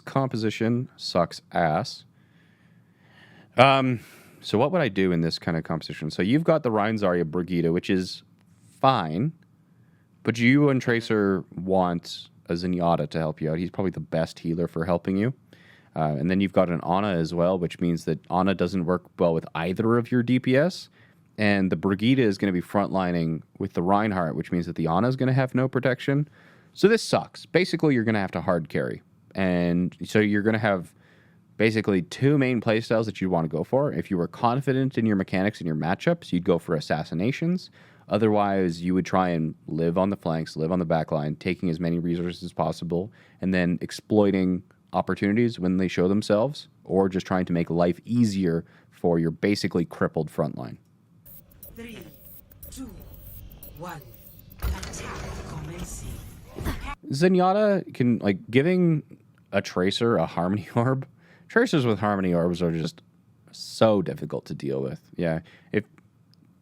composition sucks ass. So what would I do in this kind of composition? So you've got the Rein Zarya Brigitte, which is fine, but you and Tracer want a Zenyatta to help you out. He's probably the best healer for helping you. And then you've got an Ana as well, which means that Ana doesn't work well with either of your DPS. And the Brigitte is going to be frontlining with the Reinhardt, which means that the Ana is going to have no protection. So this sucks. Basically, you're going to have to hard carry. And so you're going to have basically two main playstyles that you want to go for. If you were confident in your mechanics and your matchups, you'd go for assassinations. Otherwise, you would try and live on the flanks, live on the back line, taking as many resources as possible, and then exploiting opportunities when they show themselves, or just trying to make life easier for your basically crippled front line. 3, 2, 1. Attack commencing. Zenyatta can, like, giving a Tracer a Harmony Orb. Tracers with Harmony Orbs are just so difficult to deal with. Yeah.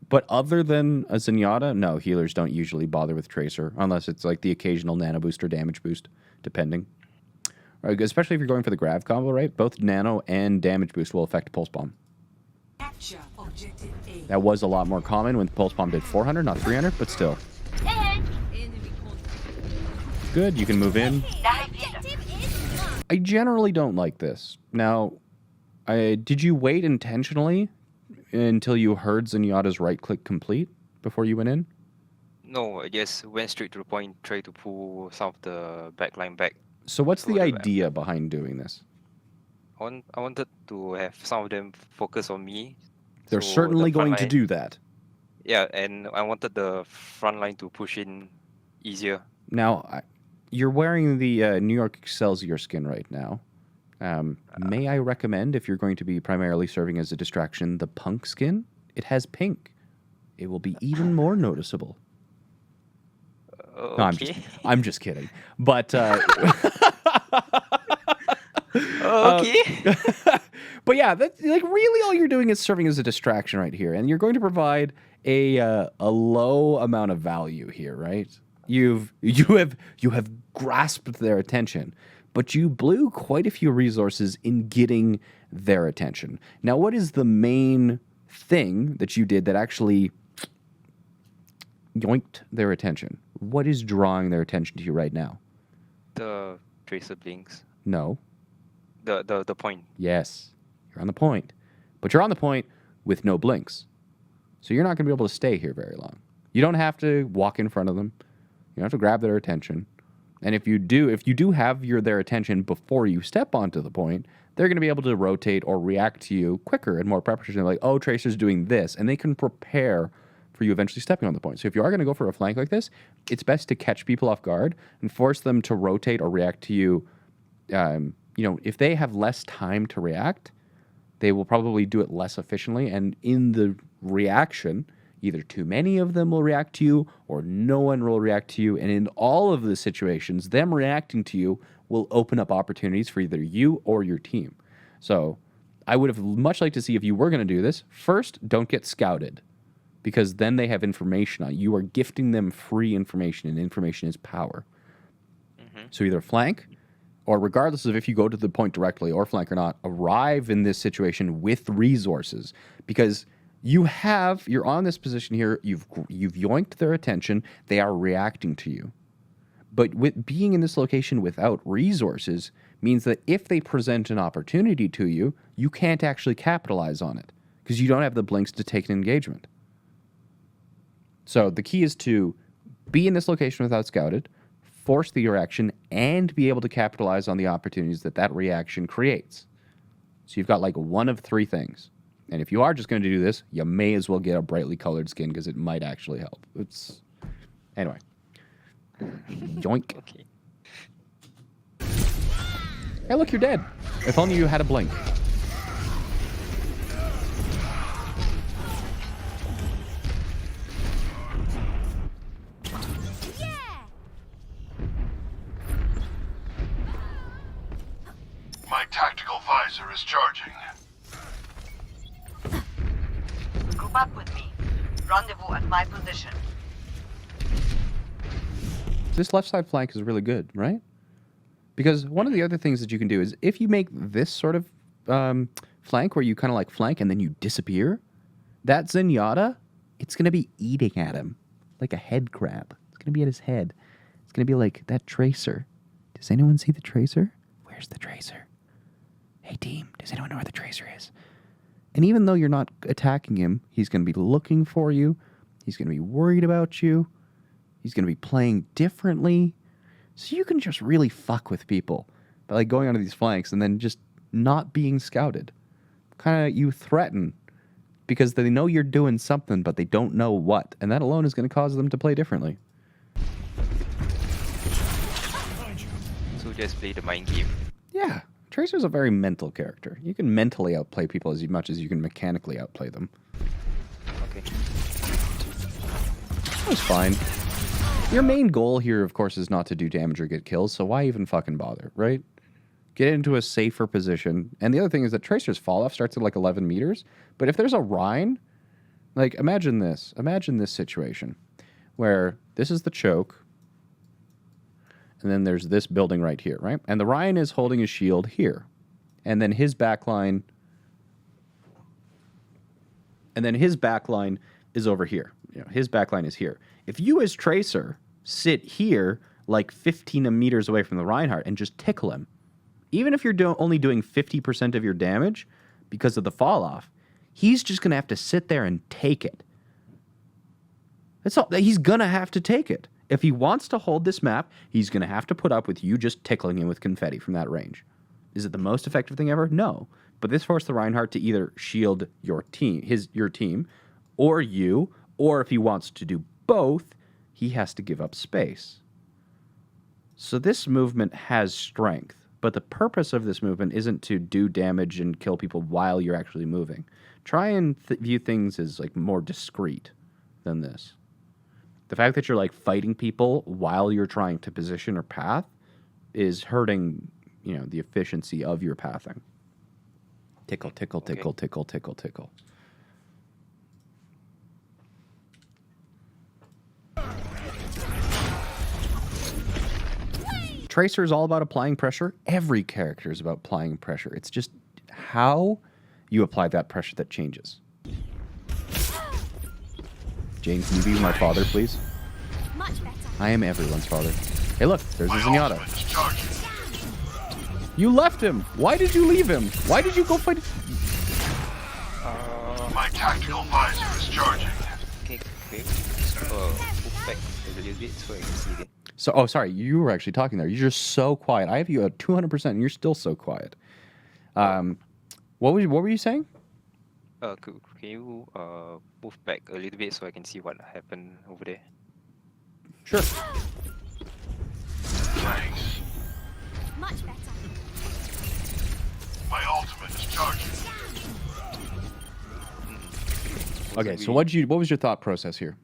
But other than a Zenyatta, no, healers don't usually bother with Tracer, unless it's like the occasional nano boost or damage boost, depending. Right, especially if you're going for the Grav combo, right? Both nano and damage boost will affect Pulse Bomb. Capture objective A. That was a lot more common when Pulse Bomb did 400, not 300, but still. Good, you can move in. I generally don't like this. Now, did you wait intentionally until you heard Zenyatta's right-click complete before you went in? No, I just went straight to the point, tried to pull some of the backline back. So what's the idea behind doing this? I wanted to have some of them focus on me. They're so certainly the front going to line- do that. Yeah, and I wanted the front line to push in easier. Now, you're wearing the New York Excelsior skin right now. May I recommend, if you're going to be primarily serving as a distraction, the punk skin? It has pink. It will be even more noticeable. No, I'm just kidding. But Okay. but yeah, that's like really all you're doing is serving as a distraction right here, and you're going to provide a low amount of value here, right? You have grasped their attention, but you blew quite a few resources in getting their attention. Now, what is the main thing that you did that actually yoinked their attention? What is drawing their attention to you right now? The Tracer blinks. No. The point. Yes. You're on the point. But you're on the point with no blinks. So you're not going to be able to stay here very long. You don't have to walk in front of them. You don't have to grab their attention. And if you do have their attention before you step onto the point, they're going to be able to rotate or react to you quicker and more preparation. Like, oh, Tracer's doing this. And they can prepare for you eventually stepping on the point. So if you are going to go for a flank like this, it's best to catch people off guard and force them to rotate or react to you. If they have less time to react, they will probably do it less efficiently. And in the reaction, either too many of them will react to you or no one will react to you. And in all of the situations, them reacting to you will open up opportunities for either you or your team. So I would have much liked to see, if you were going to do this, first, don't get scouted, because then they have information on you. You are gifting them free information, and information is power. Mm-hmm. So either flank, or regardless of if you go to the point directly or flank or not, arrive in this situation with resources, because you're on this position here, you've yoinked their attention, they are reacting to you. But with being in this location without resources means that if they present an opportunity to you, you can't actually capitalize on it, because you don't have the blinks to take an engagement. So the key is to be in this location without scouted, force the reaction, and be able to capitalize on the opportunities that reaction creates. So you've got like one of three things. And if you are just going to do this, you may as well get a brightly colored skin, because it might actually help. Anyway. Yoink. Okay. Hey, look, you're dead. If only you had a blink. My tactical visor is charging. Group up with me. Rendezvous at my position. This left side flank is really good, right? Because one of the other things that you can do is if you make this sort of flank where you kind of like flank and then you disappear, that Zenyatta, it's going to be eating at him like a head crab. It's going to be at his head. It's going to be like that Tracer. Does anyone see the Tracer? Where's the Tracer? Hey, team, does anyone know where the Tracer is? And even though you're not attacking him, he's going to be looking for you. He's going to be worried about you. He's going to be playing differently. So you can just really fuck with people by like going onto these flanks and then just not being scouted. Kind of you threaten because they know you're doing something, but they don't know what. And that alone is going to cause them to play differently. So just play the mind game. Yeah. Tracer's a very mental character. You can mentally outplay people as much as you can mechanically outplay them. Okay. That's fine. Your main goal here, of course, is not to do damage or get kills, so why even fucking bother, right? Get into a safer position. And the other thing is that Tracer's fall-off starts at like 11 meters, but if there's a Rhine, like imagine this. Imagine this situation where this is the choke, and then there's this building right here, right? And the Rhine is holding his shield here. And then his backline... And then his backline is over here. You know, his backline is here. If you as Tracer sit here like 15 meters away from the Reinhardt and just tickle him, even if you're only doing 50% of your damage because of the fall-off, he's just going to have to sit there and take it. That's all. He's going to have to take it. If he wants to hold this map, he's going to have to put up with you just tickling him with confetti from that range. Is it the most effective thing ever? No. But this forced the Reinhardt to either shield your team, your team, or you, or if he wants to do both, he has to give up space. So this movement has strength, but the purpose of this movement isn't to do damage and kill people while you're actually moving. Try and view things as like more discreet than this. The fact that you're like fighting people while you're trying to position or path is hurting, you know, the efficiency of your pathing. Tickle, tickle, tickle, Okay. tickle, tickle, tickle. Tracer is all about applying pressure. Every character is about applying pressure. It's just how you apply that pressure that changes. Jayne, can you be my father, please? Much better. I am everyone's father. Hey, look, there's a My Zenyatta. ultimate is charging. You left him. Why did you leave him? Why did you go fight? My tactical visor is charging. Okay, quick. Move back a little bit so I can see again. So, oh, sorry, you were actually talking there. You're just so quiet. I have you at 200%, and you're still so quiet. What were you saying? Can you move back a little bit so I can see what happened over there? Sure. Thanks. Much better. My ultimate is charging. Okay, so what was your thought process here?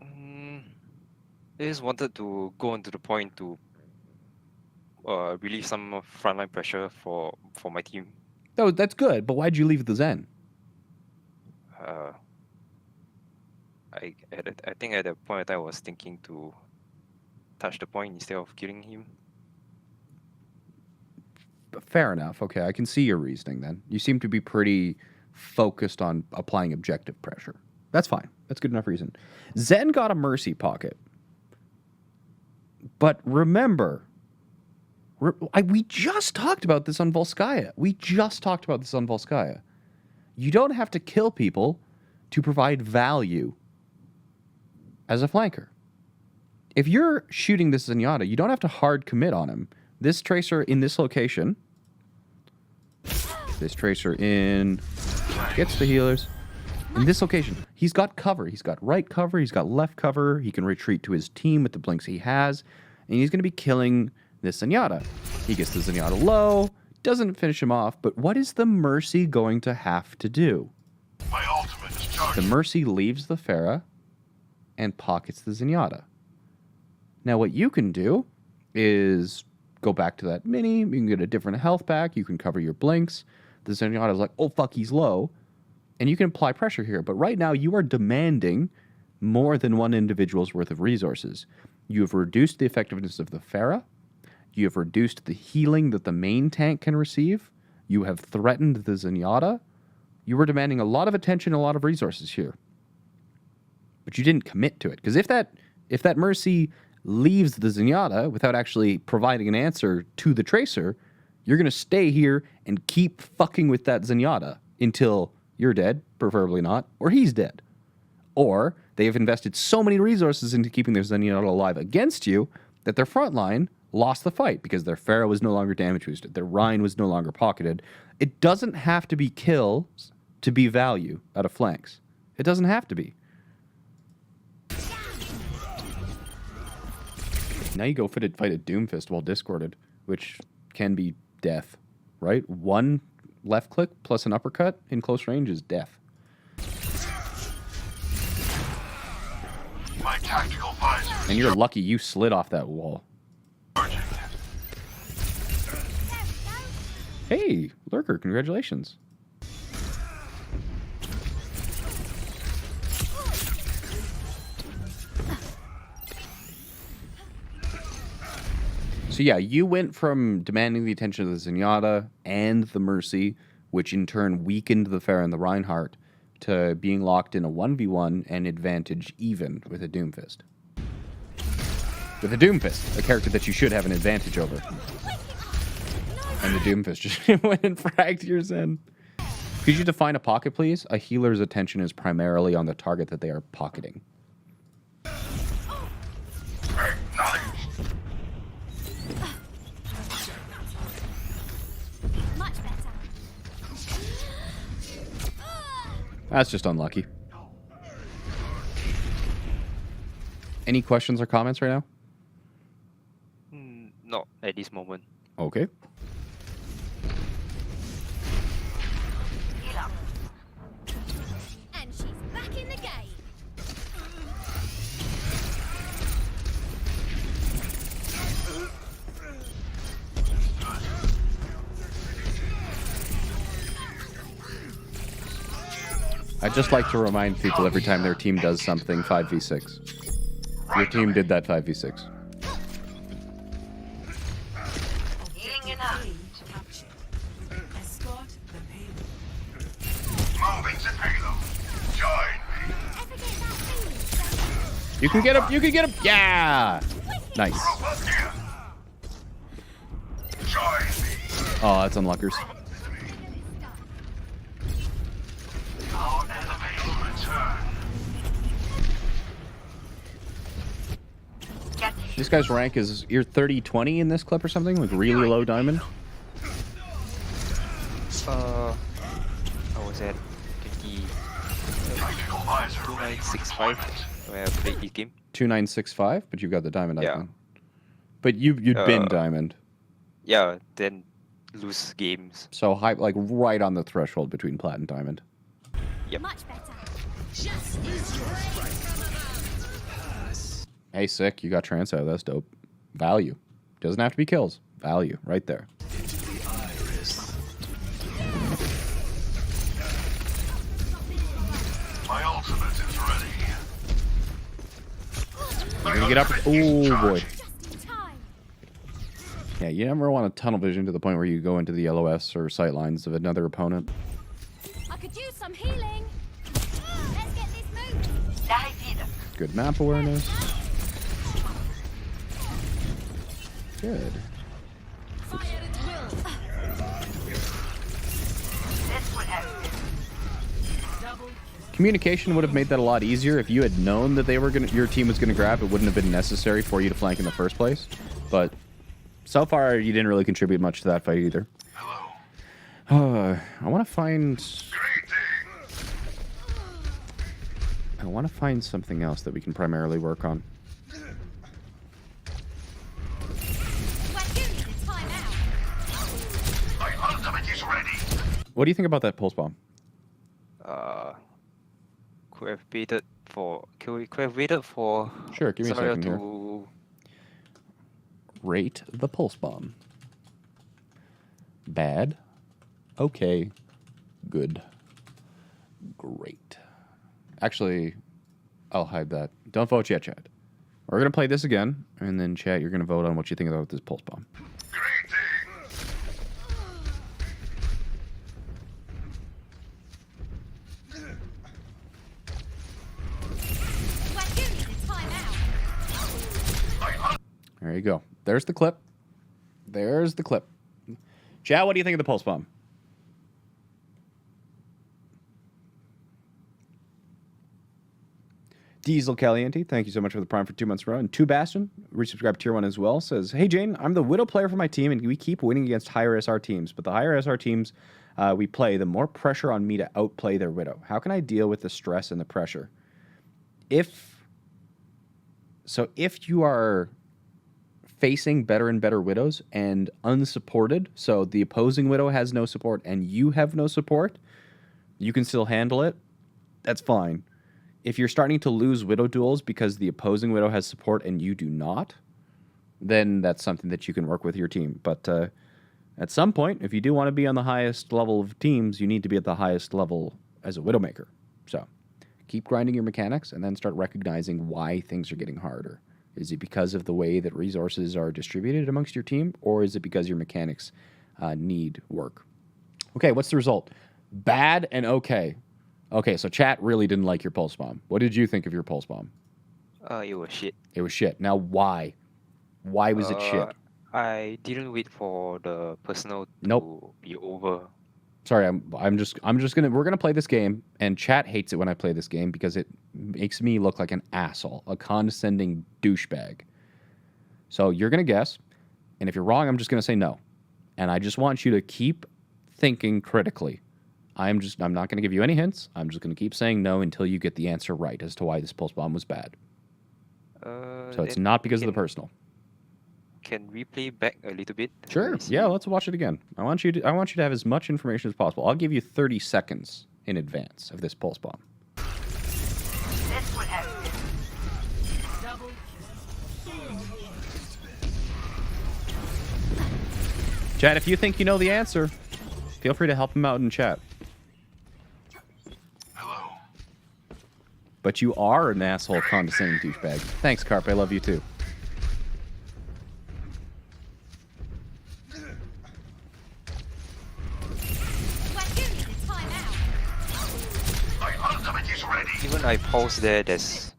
I just wanted to go on to the point to relieve some frontline pressure for my team. That's good, but why'd you leave the Zen? I think at that point I was thinking to touch the point instead of killing him. Fair enough. Okay, I can see your reasoning then. You seem to be pretty focused on applying objective pressure. That's fine. That's good enough reason. Zen got a mercy pocket. But remember, we just talked about this on Volskaya. You don't have to kill people to provide value as a flanker. If you're shooting this Zenyatta, you don't have to hard commit on him. This Tracer in this location, gets the healers. In this location, he's got cover. He's got right cover. He's got left cover. He can retreat to his team with the blinks he has. And he's going to be killing this Zenyatta. He gets the Zenyatta low. Doesn't finish him off. But what is the Mercy going to have to do? My ultimate is The charging. Mercy leaves the Pharah and pockets the Zenyatta. Now what you can do is go back to that mini. You can get a different health pack. You can cover your blinks. The Zenyatta's like, oh, fuck, he's low. And you can apply pressure here. But right now, you are demanding more than one individual's worth of resources. You have reduced the effectiveness of the Pharah. You have reduced the healing that the main tank can receive. You have threatened the Zenyatta. You were demanding a lot of attention, a lot of resources here. But you didn't commit to it. Because if that Mercy leaves the Zenyatta without actually providing an answer to the Tracer, you're going to stay here and keep fucking with that Zenyatta until you're dead, preferably not, or he's dead. Or they have invested so many resources into keeping their Zenyatta alive against you that their front line lost the fight because their Pharaoh was no longer damage boosted, their Rhine was no longer pocketed. It doesn't have to be kills to be value out of flanks. It doesn't have to be. Now you go fight a Doomfist while discorded, which can be death, right? One left click plus an uppercut in close range is death. My tactical visor is And you're lucky you slid off that wall. charging. Hey, Lurker, congratulations. So yeah, you went from demanding the attention of the Zenyatta and the Mercy, which in turn weakened the Pharah and the Reinhardt, to being locked in a 1v1 and advantage even with a Doomfist. With a Doomfist, a character that you should have an advantage over. And the Doomfist just went and fragged your Zen. Could you define a pocket, please? A healer's attention is primarily on the target that they are pocketing. Much better. That's just unlucky. Any questions or comments right now? Not at this moment. Okay. Heal up. And she's back in the game. I'd just like to remind people every time their team does something 5v6. Your team did that 5v6. Healing enough. A captured. Escort the payload. Moving to payload. Join me. Ever get that feeling? You can get him! You can get him! Yeah! Nice. Group up here. Join me. Oh, that's unluckers. Our enemy will return. Get This guy's rank is, you're 30-20 in this clip or something? Like really low diamond? I was at 20, Tactical visor ready for 2965 deployment. when I played this game. 2965, but you've got the diamond Yeah. icon. But you'd been diamond. Yeah, then lose games. So high, like right on the threshold between plat and diamond. Yep. Much better. Hey, sick, you got trance out. That's dope. Value. Doesn't have to be kills. Value, right there. My ultimate is ready. You're gonna get up. Oh boy. Just in time. Yeah, you never want to tunnel vision to the point where you go into the LOS or sight lines of another opponent. I could use some healing. Let's get this moving. Dahi vida. Good map awareness. Good. This would have Communication would have made that a lot easier if you had known that your team was gonna grab. It wouldn't have been necessary for you to flank in the first place. But so far, you didn't really contribute much to that fight either. Hello. I want to find. Greetings. I want to find something else that we can primarily work on. Well, you need a timeout. My ultimate is ready. What do you think about that pulse bomb? Could have waited for. Could have waited for. Sure, give me a Zarya second here. to. Rate the pulse bomb. Bad. Okay. Good. Great. Actually, I'll hide that. Don't vote yet, Chad. We're going to play this again, and then, chat, you're going to vote on what you think about this pulse bomb. Greetings. When you need a timeout. There you go. There's the clip. There's the clip. Chat, what do you think of the pulse bomb? Diesel Caliente, thank you so much for the prime for 2 months in a row. And 2 Bastion, resubscribe tier 1 as well, says, hey Jayne, I'm the Widow player for my team, and we keep winning against higher SR teams. But the higher SR teams we play, the more pressure on me to outplay their Widow. How can I deal with the stress and the pressure? If you are facing better and better Widows and unsupported, so the opposing Widow has no support and you have no support, you can still handle it. That's fine. If you're starting to lose Widow duels because the opposing Widow has support and you do not, then that's something that you can work with your team. But at some point, if you do want to be on the highest level of teams, you need to be at the highest level as a Widowmaker. So keep grinding your mechanics and then start recognizing why things are getting harder. Is it because of the way that resources are distributed amongst your team, or is it because your mechanics need work? Okay, what's the result? Bad and okay. Okay, so chat really didn't like your pulse bomb. What did you think of your pulse bomb? It was shit. It was shit. Now, why? Why was it shit? I didn't wait for the personal to Nope. be over. Sorry, we're gonna play this game, and chat hates it when I play this game because it makes me look like an asshole, a condescending douchebag. So you're gonna guess, and if you're wrong, I'm just gonna say no. And I just want you to keep thinking critically. I'm not gonna give you any hints. I'm just gonna keep saying no until you get the answer right as to why this pulse bomb was bad. So it's Then not because of the can- personal. Can replay back a little bit? Sure. Let me see. Yeah, let's watch it again. I want you to have as much information as possible. I'll give you 30 seconds in advance of this pulse bomb. This will help. Chat, if you think you know the answer, feel free to help him out in chat. Hello. But you are an asshole, condescending douchebag. Thanks, Carp. I love you too. When you need a timeout. My ultimate is ready. Even I pause there, there's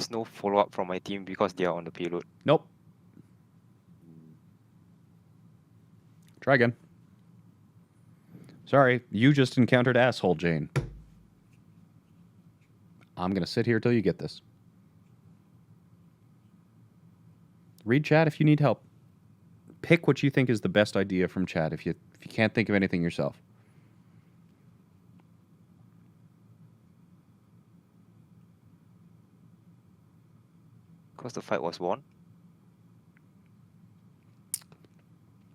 no follow up from my team because they are on the payload. Nope. Try again. Sorry, you just encountered asshole, Jayne. I'm going to sit here till you get this. Read chat if you need help. Pick what you think is the best idea from chat if you can't think of anything yourself. Because the fight was won.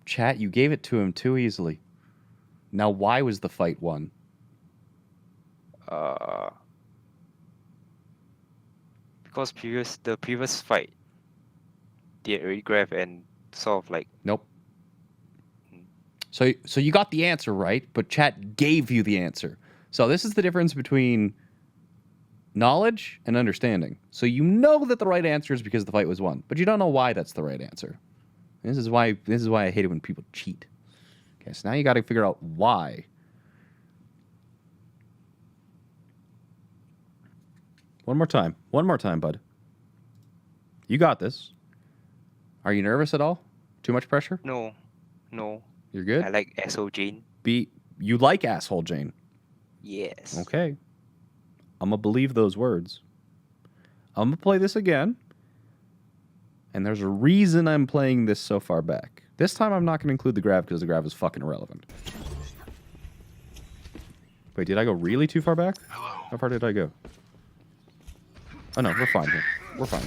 Chat, you gave it to him too easily. Now, why was the fight won? Because the previous fight, they had already grabbed and sort of like Nope. So you got the answer right, but chat gave you the answer. So this is the difference between knowledge and understanding. So you know that the right answer is because the fight was won, but you don't know why that's the right answer. This is why I hate it when people cheat. Okay, so now you got to figure out why. One more time, bud. You got this. Are you nervous at all? Too much pressure? no. You're good? I like SO Jayne. You like asshole Jayne. Yes. Okay. I'm going to believe those words. I'm going to play this again. And there's a reason I'm playing this so far back. This time I'm not going to include the grav because the grav is fucking irrelevant. Wait, did I go really too far back? Hello. How far did I go? Oh no, we're fine here. We're fine.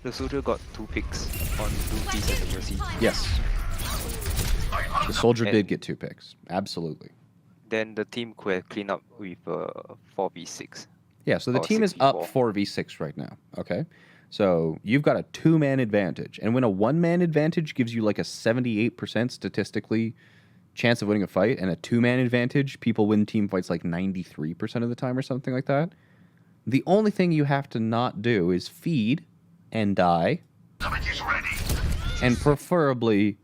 The soldier got 2 picks on blue piece and the Mercy. Yes. The soldier did get 2 picks. Absolutely. Then the team could have cleaned up with 4v6. Yeah, so the Or team is up 6v4. 4v6 right now. Okay. So you've got a 2-man advantage. And when a 1-man advantage gives you like a 78% statistically chance of winning a fight and a 2-man advantage, people win team fights like 93% of the time or something like that. The only thing you have to not do is feed and die, Ultimate is ready. and preferably,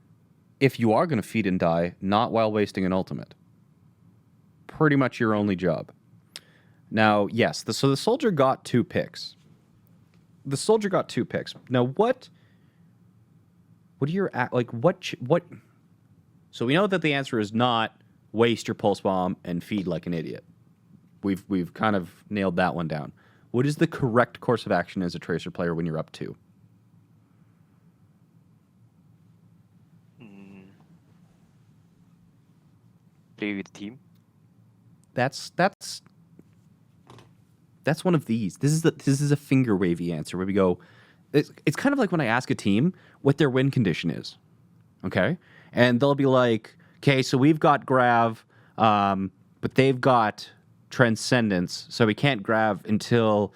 if you are going to feed and die, not while wasting an ultimate. Pretty much your only job. Now, yes, so the soldier got 2 picks. The soldier got 2 picks. Now, what are your what? So we know that the answer is not waste your pulse bomb and feed like an idiot. We've kind of nailed that one down. What is the correct course of action as a Tracer player when you're up 2? Play with team. That's one of these. This is a finger wavy answer where we go. It's kind of like when I ask a team what their win condition is, okay, and they'll be like, okay, so we've got Grav, but they've got Transcendence, so we can't Grav until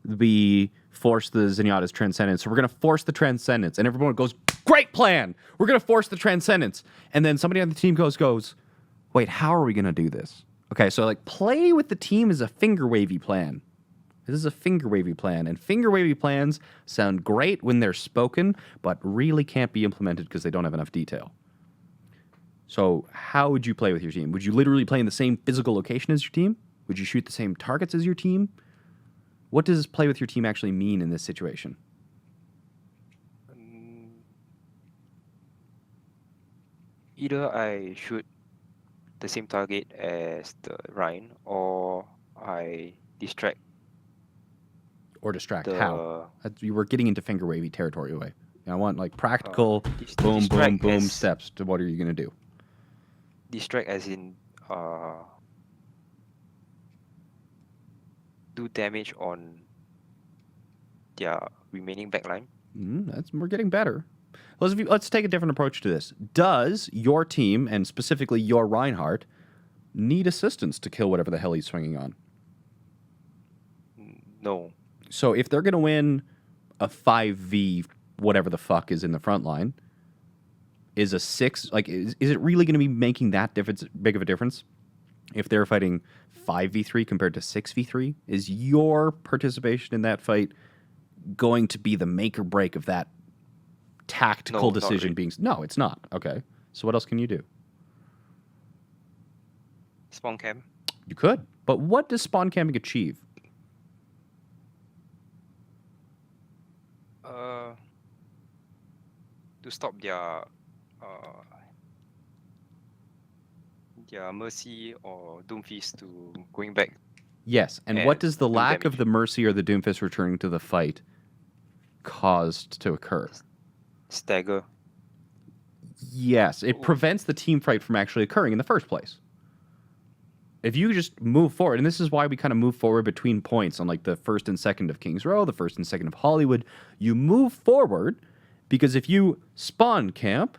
we force the Zenyatta's Transcendence. So we're gonna force the Transcendence, and everyone goes, great plan. We're gonna force the Transcendence, and then somebody on the team goes, wait, how are we gonna do this? Okay, so like play with the team is a finger wavy plan. This is a finger wavy plan, and finger wavy plans sound great when they're spoken, but really can't be implemented because they don't have enough detail. So how would you play with your team? Would you literally play in the same physical location as your team? Would you shoot the same targets as your team? What does play with your team actually mean in this situation? Either I shoot the same target as the Ryan, or I distract. Or distract? The- How? You were getting into finger wavy territory away. I want like practical boom, boom, distract boom as- steps to what are you going to do? Distract as in do damage on their remaining backline. We're getting better. Let's take a different approach to this. Does your team, and specifically your Reinhardt, need assistance to kill whatever the hell he's swinging on? No. So if they're going to win a 5v whatever the fuck is in the front line, is a 6, like, is it really going to be making that big of a difference if they're fighting 5v3 compared to 6v3? Is your participation in that fight going to be the make or break of that tactical No, not decision really. being... No, it's not. Okay. So what else can you do? Spawn camp. You could. But what does spawn camping achieve? To stop their Mercy or Doomfist to going back. Yes, and And what does the do lack of damage. the Mercy or the Doomfist returning to the fight caused to occur? Stagger. Yes, it prevents the team fight from actually occurring in the first place. If you just move forward, and this is why we kind of move forward between points on like the 1st and 2nd of King's Row, the 1st and 2nd of Hollywood, you move forward because if you spawn camp,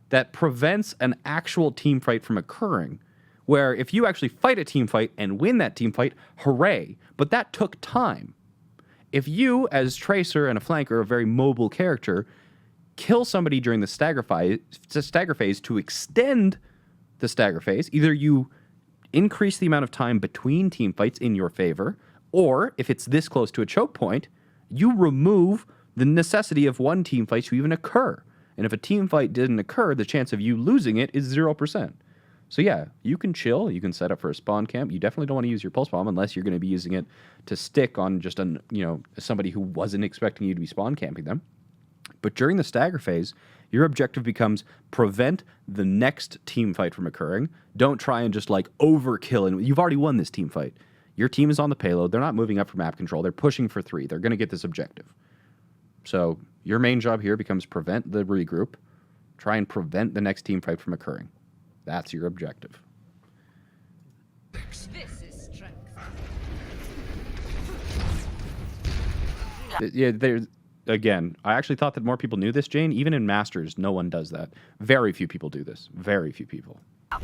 that prevents an actual team fight from occurring. Where if you actually fight a team fight and win that team fight, hooray. But that took time. If you, as Tracer and a flanker, a very mobile character, kill somebody during the stagger phase to extend the stagger phase, either you increase the amount of time between team fights in your favor, or if it's this close to a choke point, you remove the necessity of one team fight to even occur. And if a team fight didn't occur, the chance of you losing it is 0%. So yeah, you can chill, you can set up for a spawn camp. You definitely don't want to use your pulse bomb unless you're going to be using it to stick on just somebody who wasn't expecting you to be spawn camping them. But during the stagger phase, your objective becomes prevent the next team fight from occurring. Don't try and just like overkill, and you've already won this team fight. Your team is on the payload. They're not moving up for map control. They're pushing for 3. They're going to get this objective. So your main job here becomes prevent the regroup. Try and prevent the next team fight from occurring. That's your objective. This is strength. Yeah, there's... Again, I actually thought that more people knew this, Jayne. Even in Masters, no one does that. Very few people do this. Very few people. Back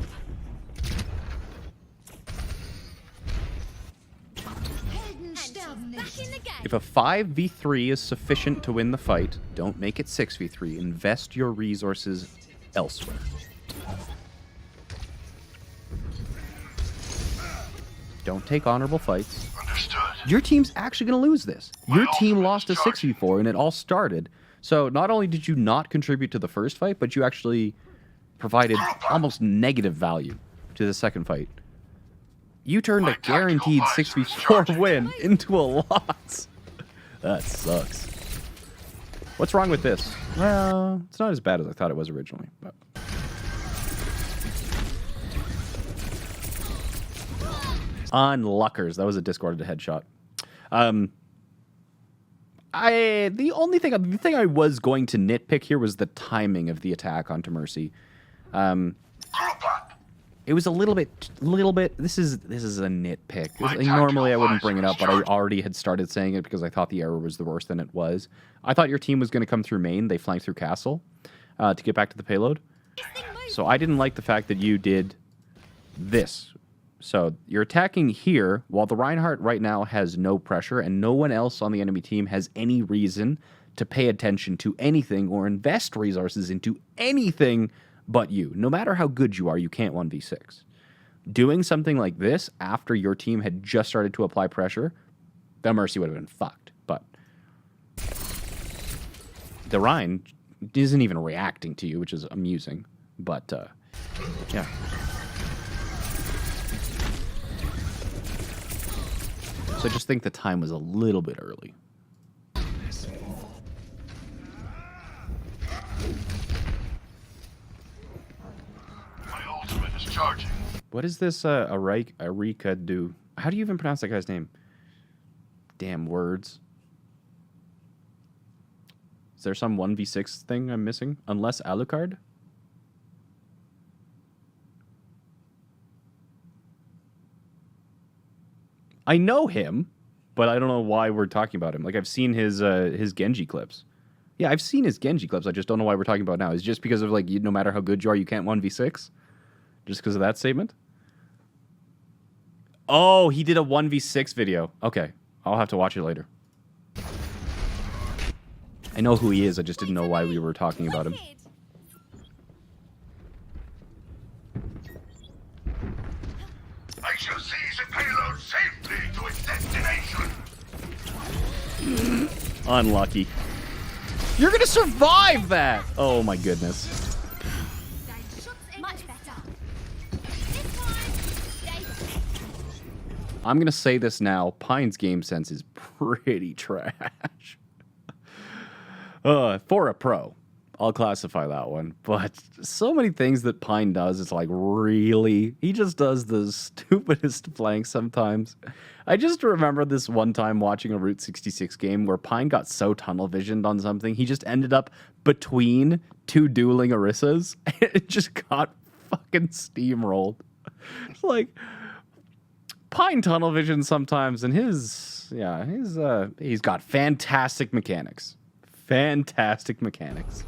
in the game. If a 5v3 is sufficient to win the fight, don't make it 6v3. Invest your resources elsewhere. don't take honorable fights, Understood. your team's actually going to lose this. My Your team ultimate lost a is charging. 6v4, and it all started. So not only did you not contribute to the first fight, but you actually provided almost negative value to the second fight. You turned My a tactical guaranteed visor is 6v4 charging. win into a loss. That sucks. What's wrong with this? Well, it's not as bad as I thought it was originally. But Unluckers. That was a discorded headshot. The thing I was going to nitpick here was the timing of the attack onto Mercy. Group up. It was a little bit. This is a nitpick. My Normally I wouldn't tactical bring it up, visor but I is already had started saying it because I thought the error was the worse than it was. I thought your team was going to come through main. They flanked through castle to get back to the payload. So I didn't like the fact that you did this. So you're attacking here while the Reinhardt right now has no pressure and no one else on the enemy team has any reason to pay attention to anything or invest resources into anything but you. No matter how good you are, you can't 1v6. Doing something like this after your team had just started to apply pressure, the Mercy would have been fucked. But the Rhine isn't even reacting to you, which is amusing. But, yeah. So I just think the time was a little bit early. My ultimate is charging. What is this Arika do? How do you even pronounce that guy's name? Damn words. Is there some 1v6 thing I'm missing? Unless Alucard? I know him, but I don't know why we're talking about him. Like, I've seen his Genji clips. Yeah, I've seen his Genji clips. I just don't know why we're talking about it now. Is it just because of, like, no matter how good you are, you can't 1v6? Just because of that statement? Oh, he did a 1v6 video. Okay, I'll have to watch it later. I know who he is. I just didn't know why we were talking about him. I shall seize the payload safely to its destination. Unlucky. You're gonna survive that! Oh my goodness. Much better. This time, stay. I'm gonna say this now. Pine's game sense is pretty trash. For a pro. I'll classify that one. But so many things that Pine does, it's like, really? He just does the stupidest flanks sometimes. I just remember this one time watching a Route 66 game where Pine got so tunnel visioned on something, he just ended up between two dueling Orissas, and it just got fucking steamrolled. It's like, Pine tunnel vision sometimes, and he's got fantastic mechanics. Fantastic mechanics.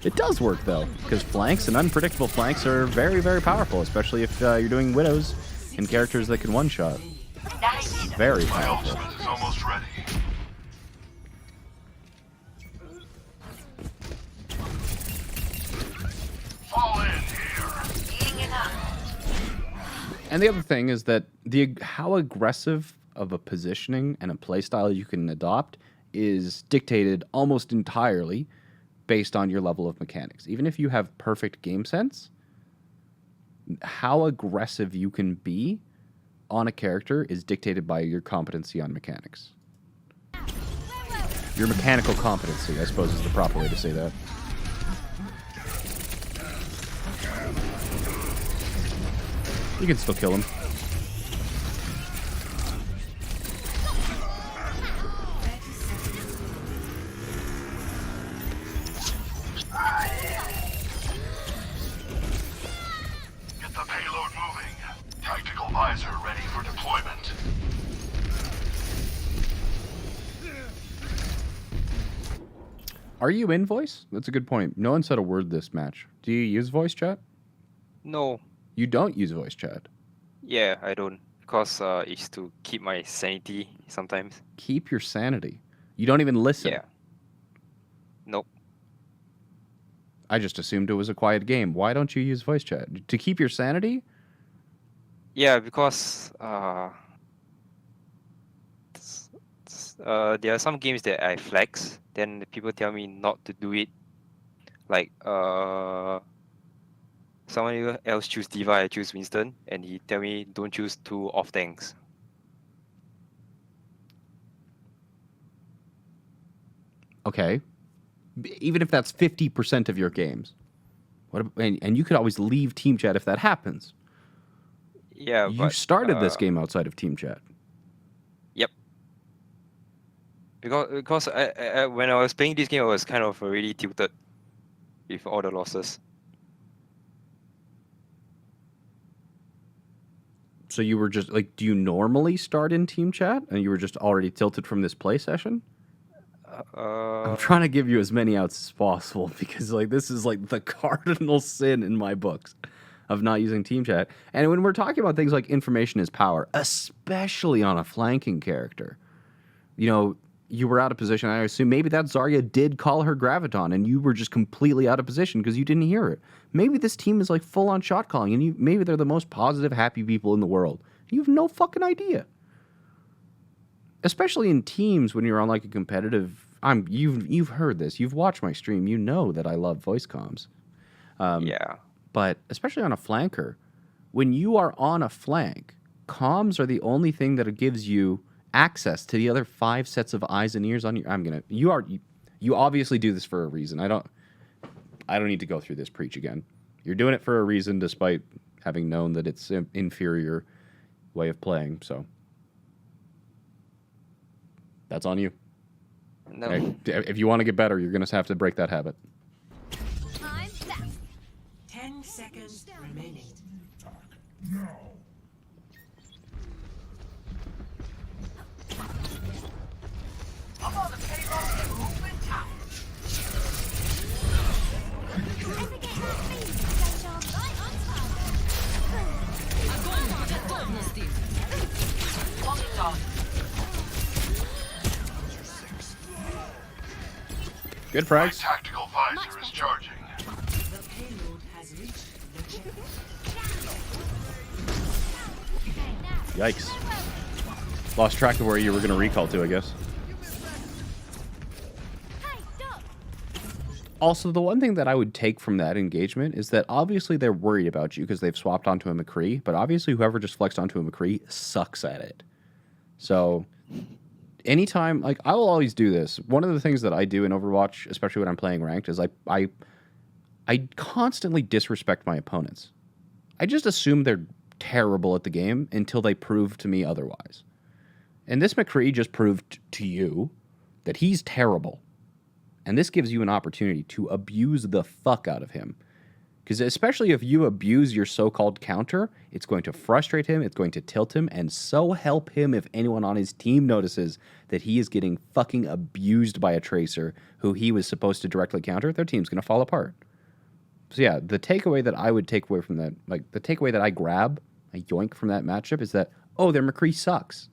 It does work, though, because flanks and unpredictable flanks are very, very powerful, especially if you're doing Widows and characters that can one-shot. Very My powerful. ultimate is almost ready. Fall in here. Being enough. And the other thing is that how aggressive of a positioning and a playstyle you can adopt is dictated almost entirely based on your level of mechanics. Even if you have perfect game sense, how aggressive you can be on a character is dictated by your competency on mechanics. Your mechanical competency, I suppose, is the proper way to say that. You can still kill him. Get the payload moving. Tactical visor ready for deployment. Are you in voice? That's a good point. No one said a word this match. Do you use voice chat? No. You don't use voice chat. Yeah, I don't. Because it's to keep my sanity sometimes. Keep your sanity. You don't even listen. Yeah. Nope. I just assumed it was a quiet game. Why don't you use voice chat? To keep your sanity? Yeah, because there are some games that I flex, then the people tell me not to do it. Like someone else choose Diva, I choose Winston, and he tell me don't choose two off tanks. Okay. Even if that's 50% of your games. And you could always leave team chat if that happens. Yeah, You but started this game outside of team chat. Yep. Because I when I was playing this game, I was kind of already tilted with all the losses. So you were just like, do you normally start in team chat and you were just already tilted from this play session? I'm trying to give you as many outs as possible because like this is like the cardinal sin in my books of not using team chat. And when we're talking about things like information is power, especially on a flanking character, you know, you were out of position. I assume maybe that Zarya did call her Graviton and you were just completely out of position because you didn't hear it. Maybe this team is like full on shot calling and maybe they're the most positive, happy people in the world. You have no fucking idea. Especially in teams when you're on like a competitive. You've heard this. You've watched my stream. You know that I love voice comms. Yeah. But especially on a flanker, when you are on a flank, comms are the only thing that gives you access to the other 5 sets of eyes and ears on you. You obviously do this for a reason. I don't need to go through this preach again. You're doing it for a reason, despite having known that it's an inferior way of playing. So that's on you. No. Hey, if you want to get better, you're going to have to break that habit. Time's back. 10 seconds remaining. I'm on the payroll and moving town. Ever get that feeling, Deja? Right on target. Lock it down. Good My frags. tactical visor is charging. The payload has reached the checkpoint. Yikes. Lost track of where you were going to recall to, I guess. Hey, stop. Also, the one thing that I would take from that engagement is that obviously they're worried about you because they've swapped onto a McCree, but obviously whoever just flexed onto a McCree sucks at it. So anytime, like, I will always do this. One of the things that I do in Overwatch, especially when I'm playing ranked, is I constantly disrespect my opponents. I just assume they're terrible at the game until they prove to me otherwise. And this McCree just proved to you that he's terrible. And this gives you an opportunity to abuse the fuck out of him. Because especially if you abuse your so-called counter, it's going to frustrate him, it's going to tilt him, and so help him if anyone on his team notices that he is getting fucking abused by a tracer who he was supposed to directly counter, their team's going to fall apart. So yeah, the takeaway that I would take away from that, like the takeaway that I grab, I yoink from that matchup is that, oh, their McCree sucks.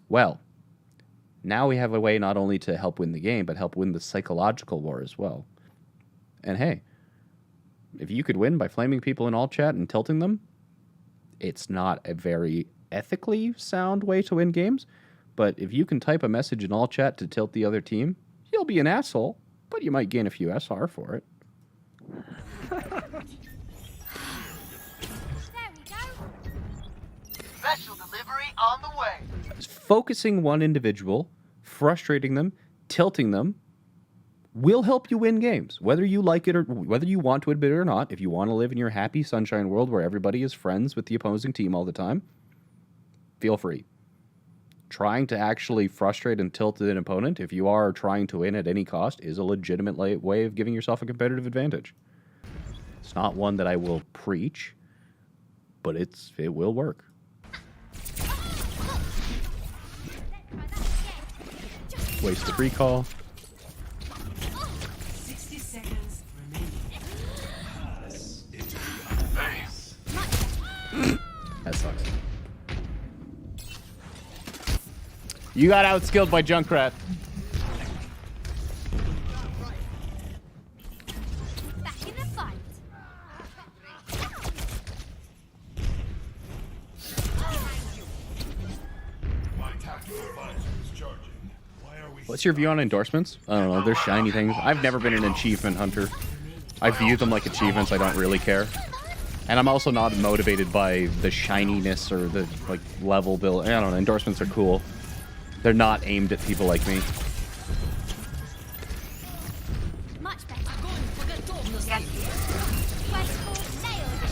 Well, now we have a way not only to help win the game, but help win the psychological war as well. And hey, if you could win by flaming people in all chat and tilting them, it's not a very ethically sound way to win games. But if you can type a message in all chat to tilt the other team, you'll be an asshole, but you might gain a few SR for it. There we go. Special delivery on the way. Focusing one individual, frustrating them, tilting them, will help you win games, whether you like it or whether you want to admit it or not. If you want to live in your happy sunshine world where everybody is friends with the opposing team all the time, feel free. Trying to actually frustrate and tilt an opponent, if you are trying to win at any cost, is a legitimate way of giving yourself a competitive advantage. It's not one that I will preach, but it will work. Wasted recall. 60 seconds remaining. That sucks. You got outskilled by Junkrat. Back in the fight. What's your view on endorsements? I don't know. They're shiny things. I've never been an achievement hunter. I view them like achievements. I don't really care. And I'm also not motivated by the shininess or the like level build. I don't know. Endorsements are cool. They're not aimed at people like me. Much better. Westfall nailed it.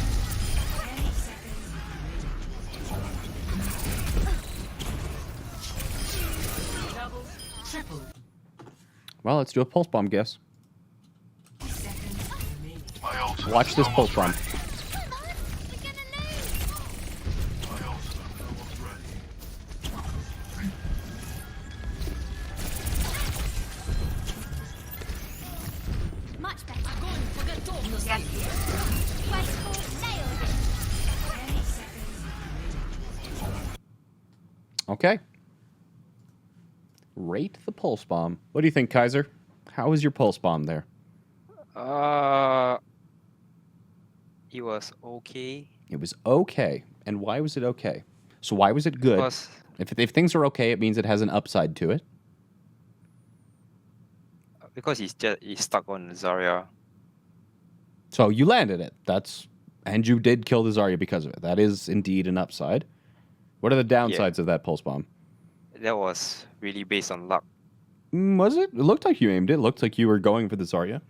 10 seconds remaining. Double, triple. Well, let's do a pulse bomb guess. Seconds remaining. My ultimate Watch is this almost pulse bomb. ready. We're gonna lose. My ultimate is almost ready. Much better. Westfall nailed it. 10 seconds remaining. Okay. Rate the pulse bomb. What do you think, Kaiser? How was your pulse bomb there? It was okay It was okay. And why was it okay? So why was it good? because If things are okay, it means it has an upside to it. he's stuck on Zarya. So you landed it. And you did kill the Zarya because of it. That is indeed an upside. What are the downsides of that pulse bomb? That was really based on luck. Was it? It looked like you aimed it. It looked like you were going for the Zarya.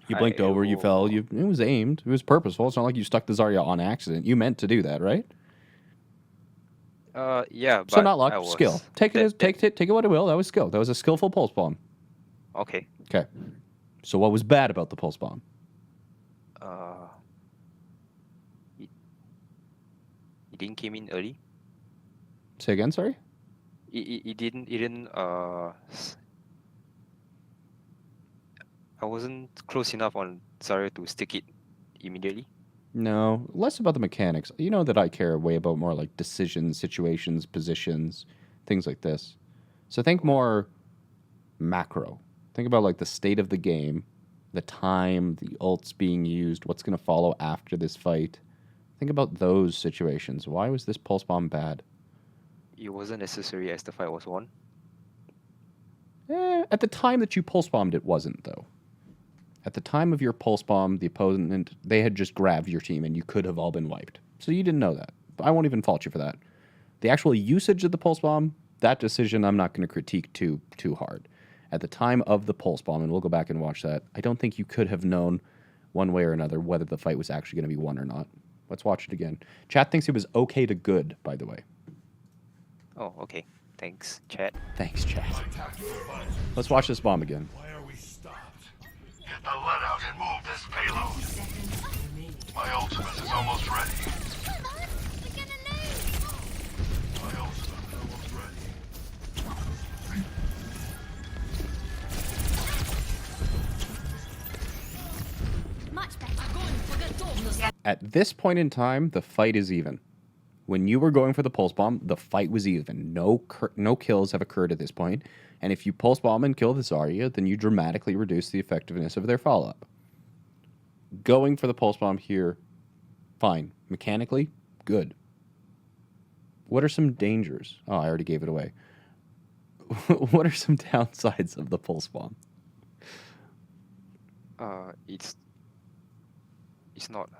You blinked over, you fell. It was aimed. It was purposeful. It's not like you stuck the Zarya on accident. You meant to do that, right? Yeah, but So not luck, I was skill. Take it take it what it will. That was skill. That was a skillful pulse bomb. Okay. Okay. So what was bad about the pulse bomb? It didn't came in early. Say again, sorry? It didn't I wasn't close enough on Zarya to stick it immediately. No, less about the mechanics. You know that I care way about more like decisions, situations, positions, things like this. So think more macro. Think about like the state of the game, the time, the ults being used, what's going to follow after this fight. Think about those situations. Why was this pulse bomb bad? It wasn't necessary as the fight was won. At the time that you pulse bombed, it wasn't though. At the time of your pulse bomb, the opponent, they had just grabbed your team and you could have all been wiped. So you didn't know that. I won't even fault you for that. The actual usage of the pulse bomb, that decision I'm not going to critique too hard. At the time of the pulse bomb, and we'll go back and watch that, I don't think you could have known one way or another whether the fight was actually going to be won or not. Let's watch it again. Chat thinks it was okay to good, by the way. Oh, okay. Thanks, chat. Thanks, chat. Let's watch this bomb again. Why are we stopped? Get the lead out and move this payload. Seconds remaining. My ultimate is almost ready. We're gonna lose. My ultimate is almost ready. Much better. At this point in time, the fight is even. When you were going for the pulse bomb, the fight was even. No kills have occurred at this point. And if you pulse bomb and kill the Zarya, then you dramatically reduce the effectiveness of their follow-up. Going for the pulse bomb here, fine. Mechanically, good. What are some dangers? Oh, I already gave it away. What are some downsides of the pulse bomb? It's not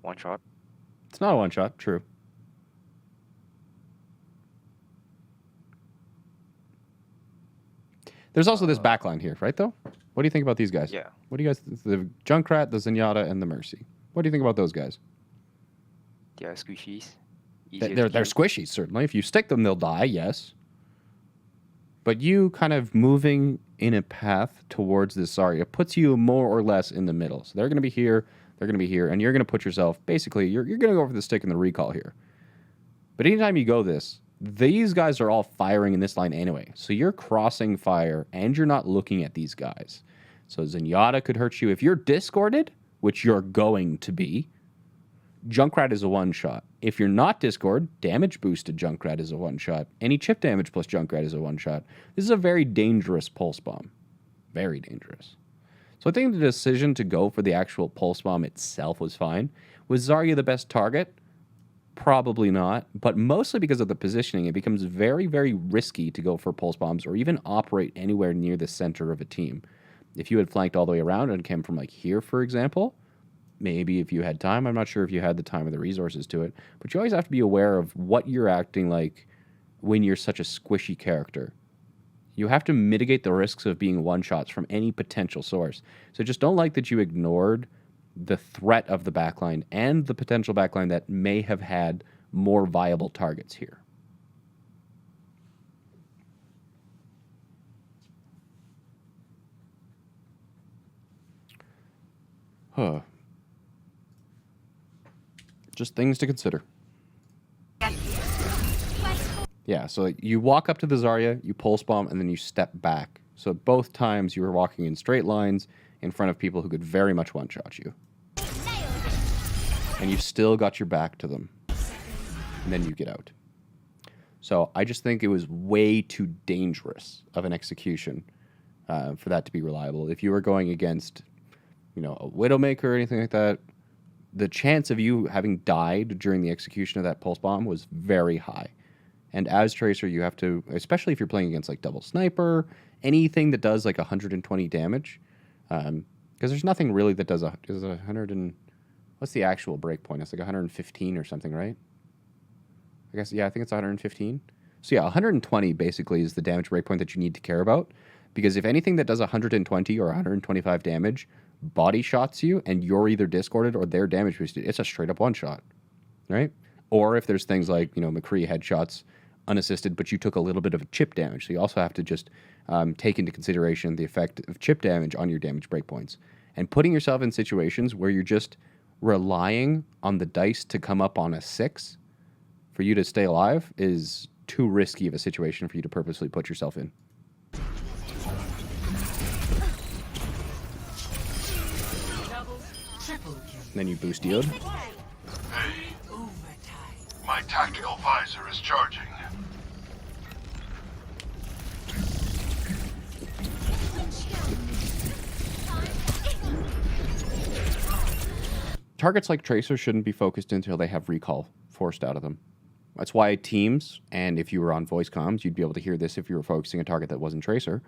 one shot. It's not a one-shot, true. There's also this backline here, right, though? What do you think about these guys? Yeah. What do you guys... The Junkrat, the Zenyatta, and the Mercy. What do you think about those guys? They are squishies. They're squishy, certainly. If you stick them, they'll die, yes. But you kind of moving in a path towards this Zarya puts you more or less in the middle. So they're going to be here, they're going to be here, and you're going to put yourself... Basically, you're going to go for the stick and the recall here. But anytime you go this, these guys are all firing in this line anyway. So you're crossing fire, and you're not looking at these guys. So Zenyatta could hurt you. If you're discorded, which you're going to be, Junkrat is a one-shot. If you're not Discord, damage boosted Junkrat is a one-shot. Any chip damage plus Junkrat is a one-shot. This is a very dangerous pulse bomb. Very dangerous. So I think the decision to go for the actual pulse bomb itself was fine. Was Zarya the best target? Probably not, but mostly because of the positioning, it becomes very, very risky to go for pulse bombs or even operate anywhere near the center of a team. If you had flanked all the way around and came from like here, for example, maybe if you had time, I'm not sure if you had the time or the resources to it, but you always have to be aware of what you're acting like when you're such a squishy character. You have to mitigate the risks of being one-shots from any potential source. So just don't like that you ignored the threat of the backline and the potential backline that may have had more viable targets here. Huh. Just things to consider. Yeah, so you walk up to the Zarya, you pulse bomb, and then you step back. So both times you were walking in straight lines in front of people who could very much one-shot you. And you still got your back to them. And then you get out. So I just think it was way too dangerous of an execution for that to be reliable. If you were going against, a Widowmaker or anything like that, the chance of you having died during the execution of that pulse bomb was very high. And as Tracer, you have to, especially if you're playing against like double sniper, anything that does like 120 damage, because there's nothing really that does 100 and what's the actual breakpoint? It's like 115 or something, right? I guess, yeah, I think it's 115. So yeah, 120 basically is the damage breakpoint that you need to care about, because if anything that does 120 or 125 damage body shots you and you're either discorded or they're damage boosted, it's a straight up one shot, right? Or if there's things like, McCree headshots unassisted, but you took a little bit of chip damage. So you also have to just take into consideration the effect of chip damage on your damage breakpoints. And putting yourself in situations where you're just relying on the dice to come up on a 6 for you to stay alive is too risky of a situation for you to purposely put yourself in. And then you boost Diode. Hey, my tactical visor is charging. Targets like Tracer shouldn't be focused until they have recall forced out of them. That's why teams, and if you were on voice comms, you'd be able to hear this if you were focusing a target that wasn't Tracer.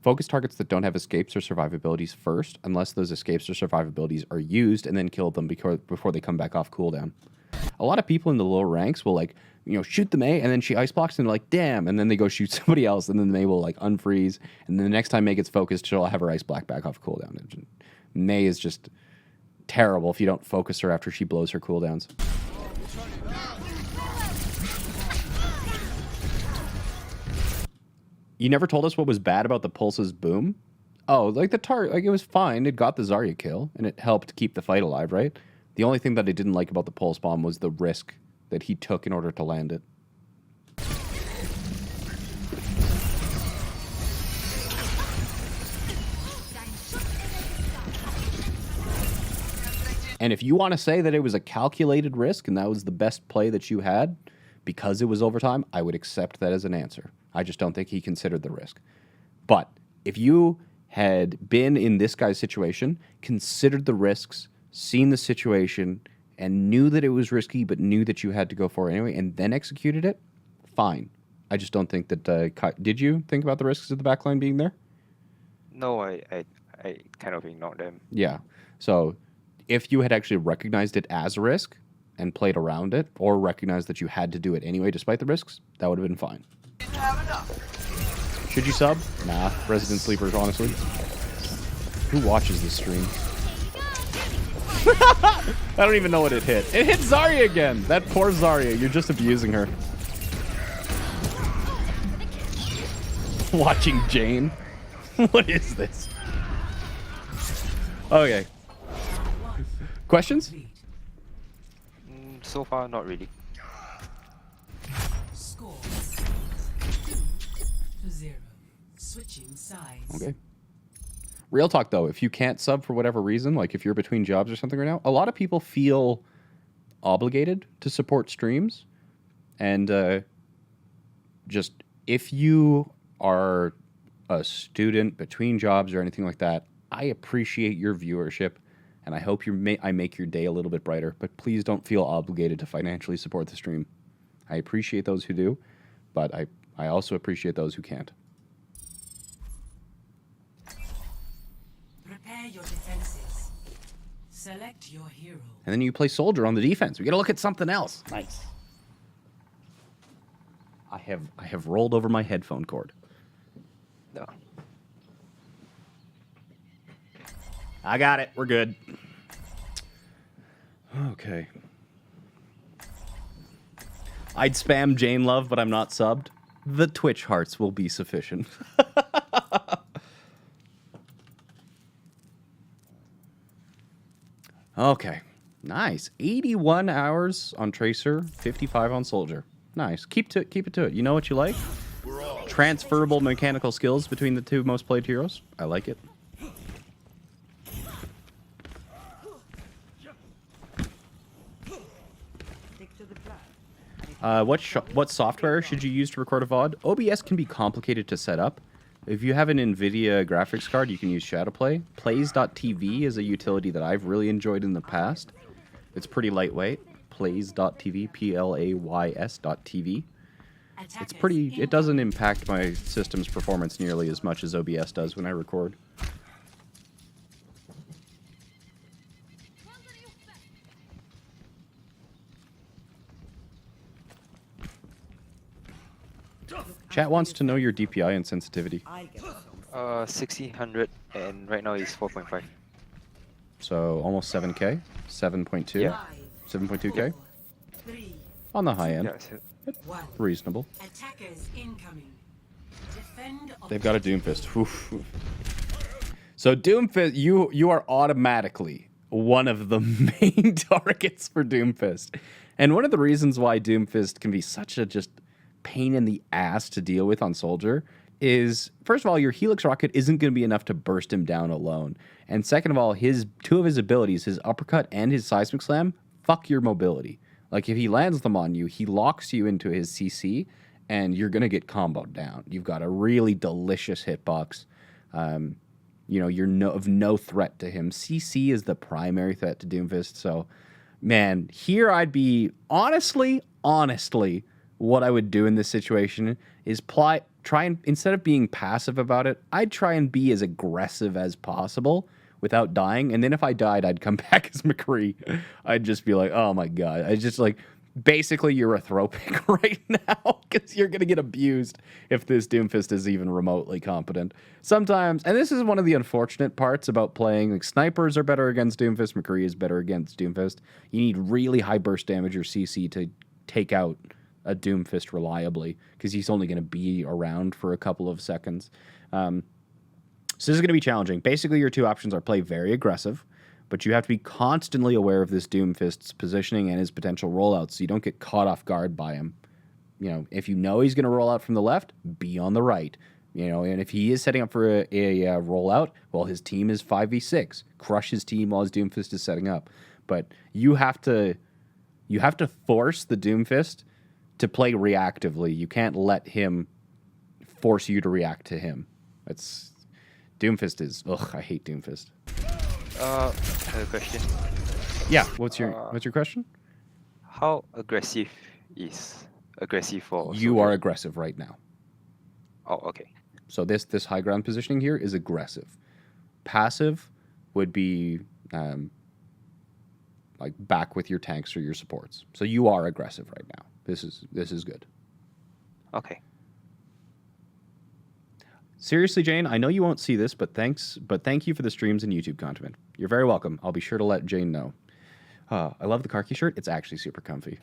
Focus targets that don't have escapes or survivabilities first, unless those escapes or survivabilities are used, and then kill them before they come back off cooldown. A lot of people in the lower ranks will shoot the Mei, and then she ice blocks, and they're like, damn, and then they go shoot somebody else, and then the Mei will unfreeze, and then the next time Mei gets focused, she'll have her ice block back off cooldown. Mei is just terrible if you don't focus her after she blows her cooldowns. You never told us what was bad about the Pulse's boom? Oh, the target, it was fine. It got the Zarya kill, and it helped keep the fight alive, right? The only thing that I didn't like about the Pulse Bomb was the risk that he took in order to land it. And if you want to say that it was a calculated risk and that was the best play that you had because it was overtime, I would accept that as an answer. I just don't think he considered the risk. But if you had been in this guy's situation, considered the risks, seen the situation, and knew that it was risky, but knew that you had to go for it anyway, and then executed it, fine. I just don't think that... did you think about the risks of the backline being there? No, I kind of ignored them. Yeah. So if you had actually recognized it as a risk and played around it, or recognized that you had to do it anyway despite the risks, that would have been fine. Should you sub? Nah, Resident Sleepers, honestly. Who watches this stream? I don't even know what it hit. It hit Zarya again! That poor Zarya, you're just abusing her. Watching Jayne? What is this? Okay. Questions? So far, not really. Score 2-0. Switching sides. Okay. Real talk though, if you can't sub for whatever reason, like if you're between jobs or something right now, a lot of people feel obligated to support streams. And just if you are a student between jobs or anything like that, I appreciate your viewership and I hope I make your day a little bit brighter. But please don't feel obligated to financially support the stream. I appreciate those who do, but I also appreciate those who can't. Prepare your defenses. Select your hero. And then you play soldier on the defense. We got to look at something else. Nice. I have rolled over my headphone cord. No. I got it. We're good. Okay. I'd spam Jayne Love, but I'm not subbed. The Twitch hearts will be sufficient. Okay. Nice. 81 hours on Tracer, 55 on Soldier. Nice. Keep it to it. You know what you like? Transferable mechanical skills between the two most played heroes. I like it. What software should you use to record a VOD? OBS can be complicated to set up. If you have an NVIDIA graphics card, you can use Shadowplay. Plays.tv is a utility that I've really enjoyed in the past. It's pretty lightweight. Plays.tv, Plays.tv. It's pretty. It doesn't impact my system's performance nearly as much as OBS does when I record. Chat wants to know your DPI and sensitivity. 1600, and right now it's 4.5. So almost 7K, 7.2, Yeah. 7.2K 3, on the high end. Yeah, so 1. Reasonable. Attackers incoming. Defend. They've got a Doomfist. Oof. So Doomfist, you are automatically one of the main targets for Doomfist. And one of the reasons why Doomfist can be such a just pain in the ass to deal with on Soldier is, first of all, your Helix Rocket isn't going to be enough to burst him down alone. And second of all, two of his abilities, his Uppercut and his Seismic Slam, fuck your mobility. Like, if he lands them on you, he locks you into his CC, and you're going to get comboed down. You've got a really delicious hitbox. You're of no threat to him. CC is the primary threat to Doomfist. So, man, here I'd be, honestly, what I would do in this situation is try and, instead of being passive about it, I'd try and be as aggressive as possible without dying. And then if I died, I'd come back as McCree. I'd just be like, oh my God. I just like, basically you're a throw pick right now because you're going to get abused if this Doomfist is even remotely competent. Sometimes, and this is one of the unfortunate parts about playing, like snipers are better against Doomfist, McCree is better against Doomfist. You need really high burst damage or CC to take out a Doomfist reliably because he's only going to be around for a couple of seconds. So this is going to be challenging. Basically, your two options are play very aggressive, but you have to be constantly aware of this Doomfist's positioning and his potential rollouts so you don't get caught off guard by him. If you know he's going to roll out from the left, be on the right. And if he is setting up for a rollout, well, his team is 5v6. Crush his team while his Doomfist is setting up. But you have to force the Doomfist to play reactively. You can't let him force you to react to him. Doomfist is, I hate Doomfist. I have a question. Yeah, what's your question? How aggressive is aggressive for You soldier? are aggressive right now. Oh, okay. So this high ground positioning here is aggressive. Passive would be like back with your tanks or your supports. So you are aggressive right now. This is good. Okay. Seriously, Jayne, I know you won't see this, but thank you for the streams and YouTube content. You're very welcome. I'll be sure to let Jayne know. I love the Karki shirt. It's actually super comfy.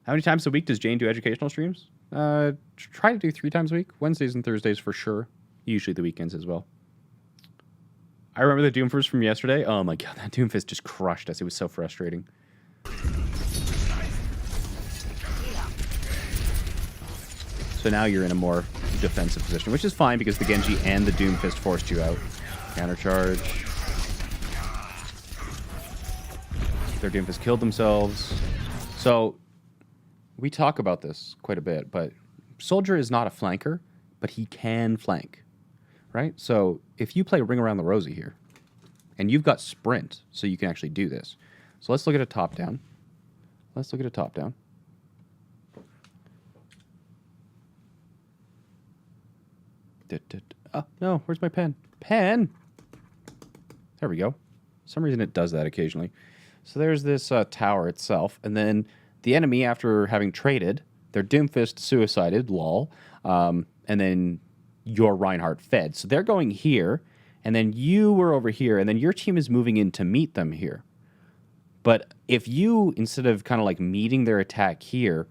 How many times a week does Jayne do educational streams? Try to do 3 times a week. Wednesdays and Thursdays for sure. Usually the weekends as well. I remember the Doomfist from yesterday. Oh my God, that Doomfist just crushed us. It was so frustrating. So now you're in a more defensive position, which is fine because the Genji and the Doomfist forced you out. Countercharge. Their Doomfist killed themselves. So we talk about this quite a bit, but Soldier is not a flanker, but he can flank, right? So if you play Ring Around the Rosie here, And you've got sprint, so you can actually do this. So let's look at a top-down. Let's look at a top-down. Oh, no, where's my pen? Pen! There we go. For some reason it does that occasionally. So there's this tower itself, and then the enemy, after having traded, their Doomfist suicided, lol, and then your Reinhardt fed. So they're going here, and then you were over here, and then your team is moving in to meet them here. But if you, instead of kind of like meeting their attack here,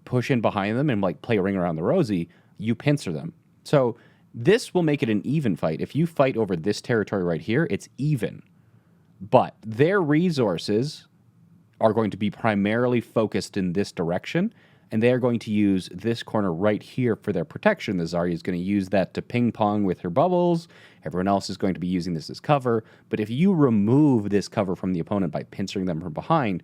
push in behind them and like play a ring around the rosy, you pincer them. So this will make it an even fight. If you fight over this territory right here, it's even. But their resources are going to be primarily focused in this direction, and they are going to use this corner right here for their protection. The Zarya is going to use that to ping-pong with her bubbles. Everyone else is going to be using this as cover. But if you remove this cover from the opponent by pincering them from behind,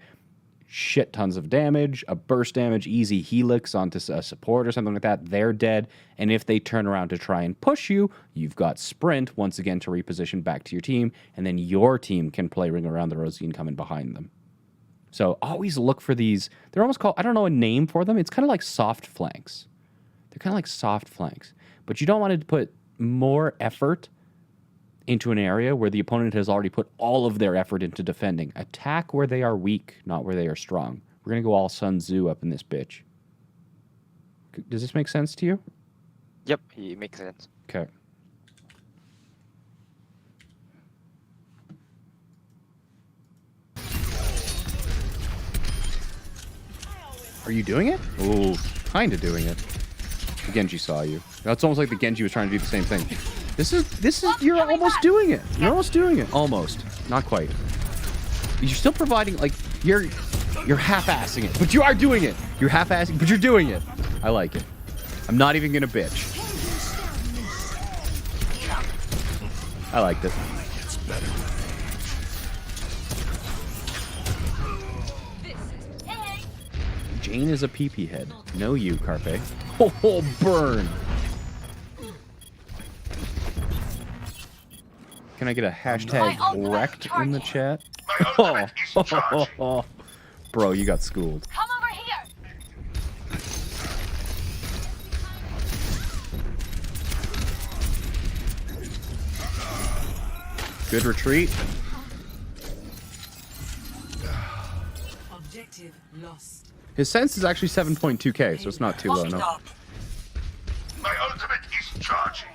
shit tons of damage, a burst damage, easy helix onto a support or something like that, they're dead. And if they turn around to try and push you, you've got sprint once again to reposition back to your team, and then your team can play ring around the rosy and come in behind them. So always look for these. They're almost called, I don't know a name for them. It's kind of like soft flanks. They're kind of like soft flanks. But you don't want to put more effort into an area where the opponent has already put all of their effort into defending. Attack where they are weak, not where they are strong. We're going to go all Sun Tzu up in this bitch. Does this make sense to you? Yep, it makes sense. Okay. Are you doing it? Oh, kind of doing it. The Genji saw you. It's almost like the Genji was trying to do the same thing. This is, you're almost doing it. You're almost doing it. Almost. Not quite. You're still providing, like, you're half-assing it, but you are doing it. You're half-assing, but you're doing it. I like it. I'm not even gonna bitch. I liked it. It's better. Jayne is a PP head. No you, Carpe. Oh, burn. Can I get a hashtag wrecked in the chat? My ultimate is charged. Bro, you got schooled. Come over here. Good retreat. Objective lost. His sense is actually 7.2k, so it's not too low, no. My ultimate is charging.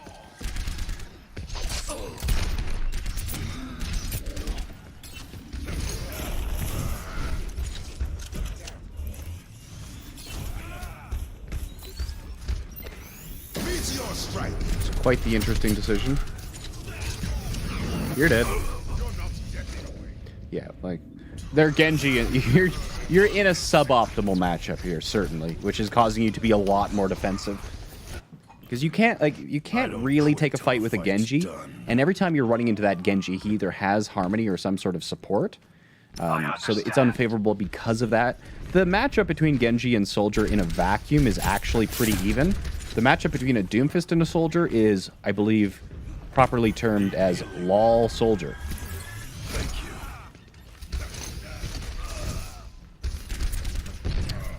Meteor strike. It's quite the interesting decision. You're dead. Yeah, like, they're Genji, and you're in a suboptimal matchup here, certainly, which is causing you to be a lot more defensive. Because you can't really take a fight with a Genji, and every time you're running into that Genji, he either has Harmony or some sort of support. So it's unfavorable because of that. The matchup between Genji and Soldier in a vacuum is actually pretty even. The matchup between a Doomfist and a Soldier is, I believe, properly termed as LOL Soldier. Thank you.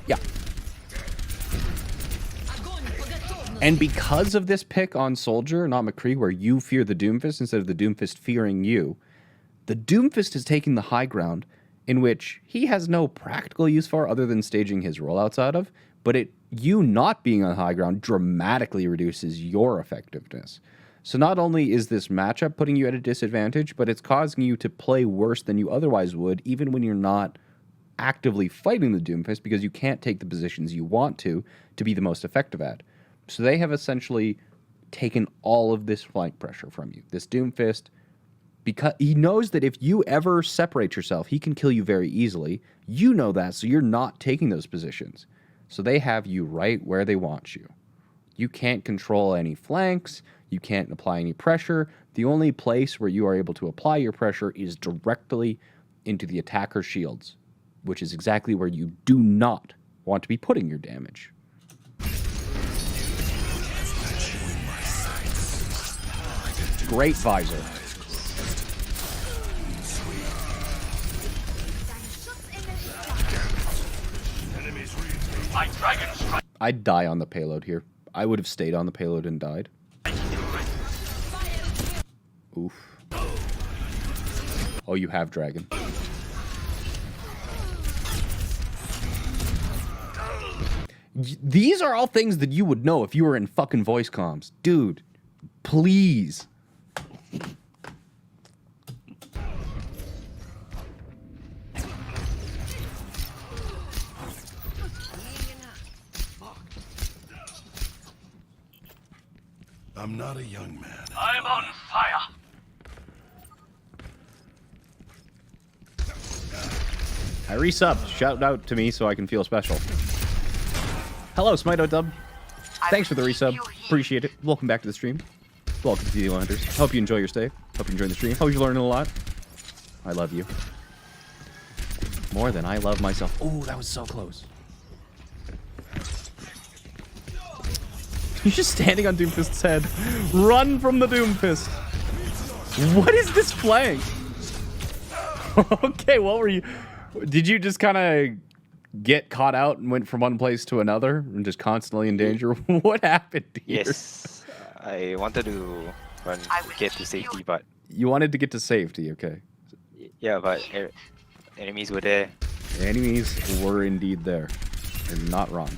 Yeah. And because of this pick on Soldier, not McCree, where you fear the Doomfist instead of the Doomfist fearing you, the Doomfist is taking the high ground in which he has no practical use for other than staging his rollouts out of, but you not being on high ground dramatically reduces your effectiveness. So not only is this matchup putting you at a disadvantage, but it's causing you to play worse than you otherwise would, even when you're not actively fighting the Doomfist, because you can't take the positions you want to be the most effective at. So they have essentially taken all of this flank pressure from you. This Doomfist, because he knows that if you ever separate yourself, he can kill you very easily. You know that, so you're not taking those positions. So they have you right where they want you. You can't control any flanks. You can't apply any pressure. The only place where you are able to apply your pressure is directly into the attacker's shields, which is exactly where you do not want to be putting your damage. Great visor. I'd die on the payload here. I would have stayed on the payload and died. Oof. Oh, you have dragon. These are all things that you would know if you were in fucking voice comms. Dude, please. I'm not a young man. I'm on fire. I resubbed. Shout out to me so I can feel special. Hello, Smite-O-Dub. Thanks for the resub. Appreciate it. Welcome back to the stream. Welcome to the Hunters. Hope you enjoy your stay. Hope you enjoy the stream. Hope you're learning a lot. I love you. More than I love myself. Oh, that was so close. He's just standing on Doomfist's head. Run from the Doomfist. What is this flank? Okay, what were you... Did you just kind of get caught out and went from one place to another and just constantly in danger? What happened here? Yes, I wanted to run get to safety, but You wanted to get to safety, okay. yeah, but enemies were there. Enemies were indeed there. You're not wrong.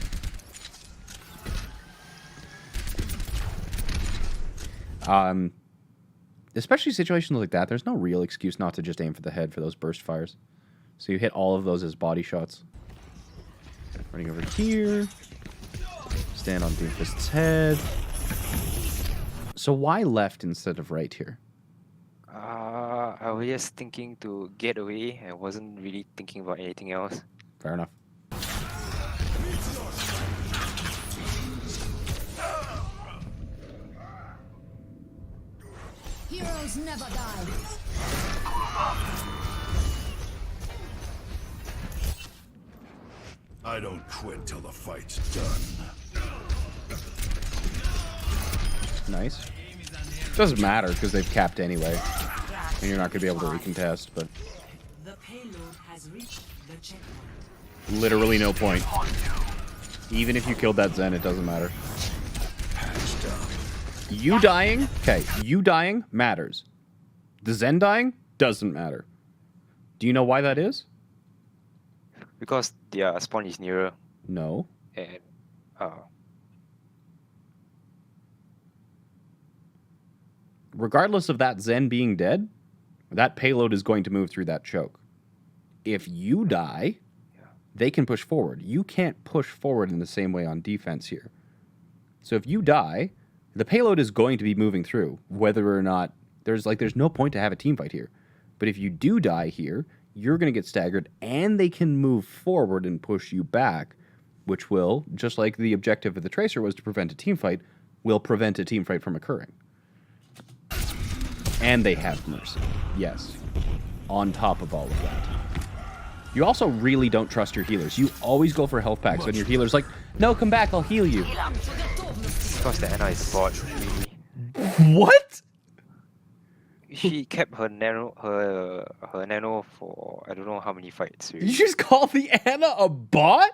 Especially situations like that, there's no real excuse not to just aim for the head for those burst fires. So you hit all of those as body shots. Running over here. Stand on Doomfist's head. So why left instead of right here? I was just thinking to get away. I wasn't really thinking about anything else. Fair enough. Heroes never die. I don't quit till the fight's done. Nice. Doesn't matter because they've capped anyway. And you're not going to be able to recontest, but The payload has reached the checkpoint. literally no point. Even if you killed that Zen, it doesn't matter. You dying, okay, you dying matters. The Zen dying doesn't matter. Do you know why that is? Because their spawn is nearer, No. and Regardless of that Zen being dead, that payload is going to move through that choke. If you die, they can push forward. You can't push forward in the same way on defense here. So if you die, the payload is going to be moving through, whether or not there's no point to have a team fight here. But if you do die here, you're going to get staggered, and they can move forward and push you back, which will, just like the objective of the Tracer was to prevent a team fight, will prevent a team fight from occurring. And they have Mercy, yes, on top of all of that. You also really don't trust your healers. You always go for health packs when your healer's like, no, come back, I'll heal you. because the Anna is bot. What? She kept her nano for I don't know how many fights. Really. You just call the Anna a bot?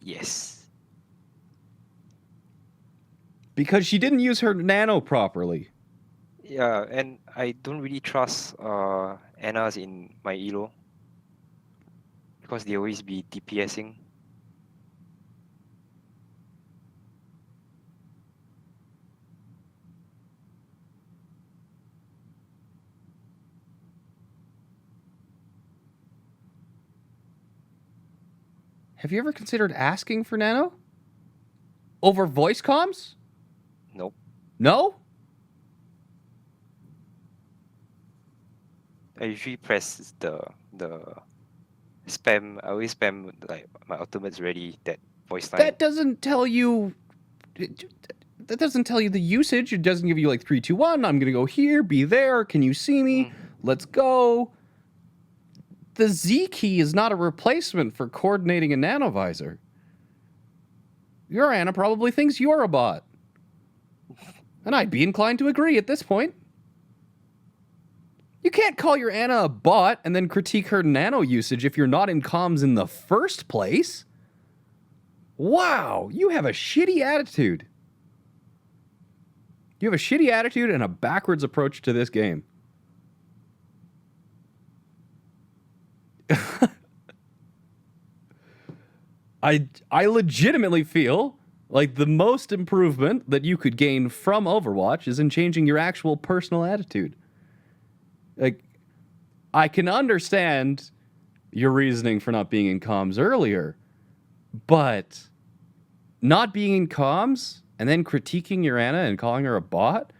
Yes. Because she didn't use her nano properly. Yeah, and I don't really trust Annas in my elo because they always be DPSing. Have you ever considered asking for nano? Over voice comms? Nope. No? I usually press the spam. I always spam like my ultimate's ready. That voice line. That doesn't tell you... That doesn't tell you the usage. It doesn't give you like 3, 2, 1. I'm going to go here, be there. Can you see me? Let's go. The Z key is not a replacement for coordinating a nanovisor. Your Anna probably thinks you're a bot. And I'd be inclined to agree at this point. You can't call your Anna a bot and then critique her nano usage if you're not in comms in the first place. Wow, you have a shitty attitude. You have a shitty attitude and a backwards approach to this game. I legitimately feel like the most improvement that you could gain from Overwatch is in changing your actual personal attitude. Like, I can understand your reasoning for not being in comms earlier, but not being in comms and then critiquing your Ana and calling her a bot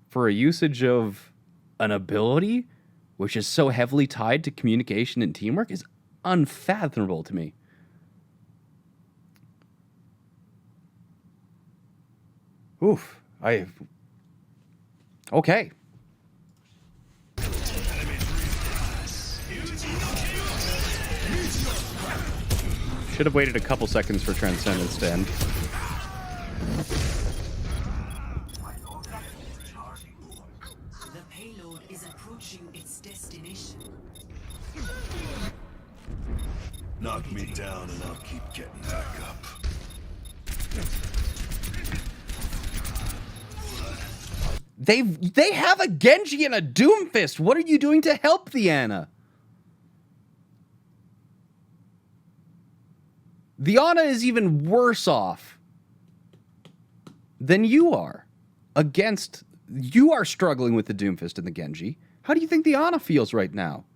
for a usage of an ability which is so heavily tied to communication and teamwork is unfathomable to me. Oof. Okay. Should have waited a couple seconds for Transcendence to end. The payload is approaching its destination. Knock me down and I'll keep getting back up. They have a Genji and a Doomfist. What are you doing to help the Ana? The Ana is even worse off than you are. You are struggling with the Doomfist and the Genji. How do you think the Ana feels right now?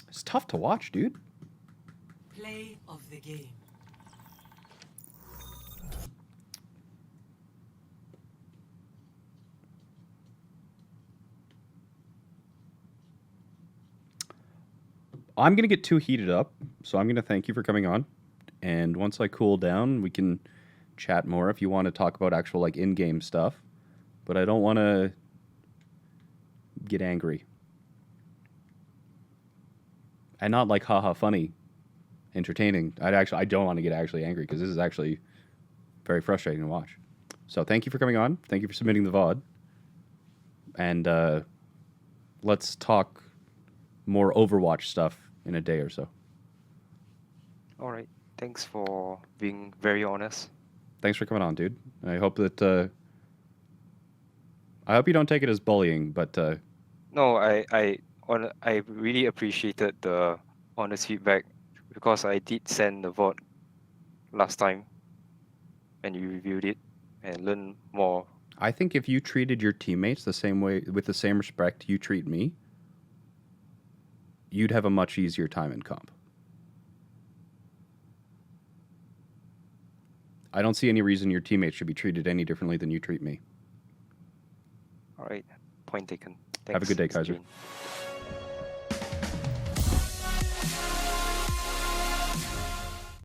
It's tough to watch, dude. Play of the game. I'm going to get too heated up, so I'm going to thank you for coming on. And once I cool down, we can chat more if you want to talk about actual like in-game stuff. But I don't want to get angry. And not like haha funny, entertaining. I don't want to get actually angry because this is actually very frustrating to watch. So thank you for coming on. Thank you for submitting the VOD. And let's talk more Overwatch stuff in a day or so. All right. Thanks for being very honest. Thanks for coming on, dude. I hope that I hope you don't take it as bullying, but No, I really appreciated the honest feedback because I did send the VOD last time and you reviewed it and learned more. I think if you treated your teammates the same way, with the same respect you treat me, you'd have a much easier time in comp. I don't see any reason your teammates should be treated any differently than you treat me. All right. Point taken. Have a good day, Mr. Kaiser. Jayne.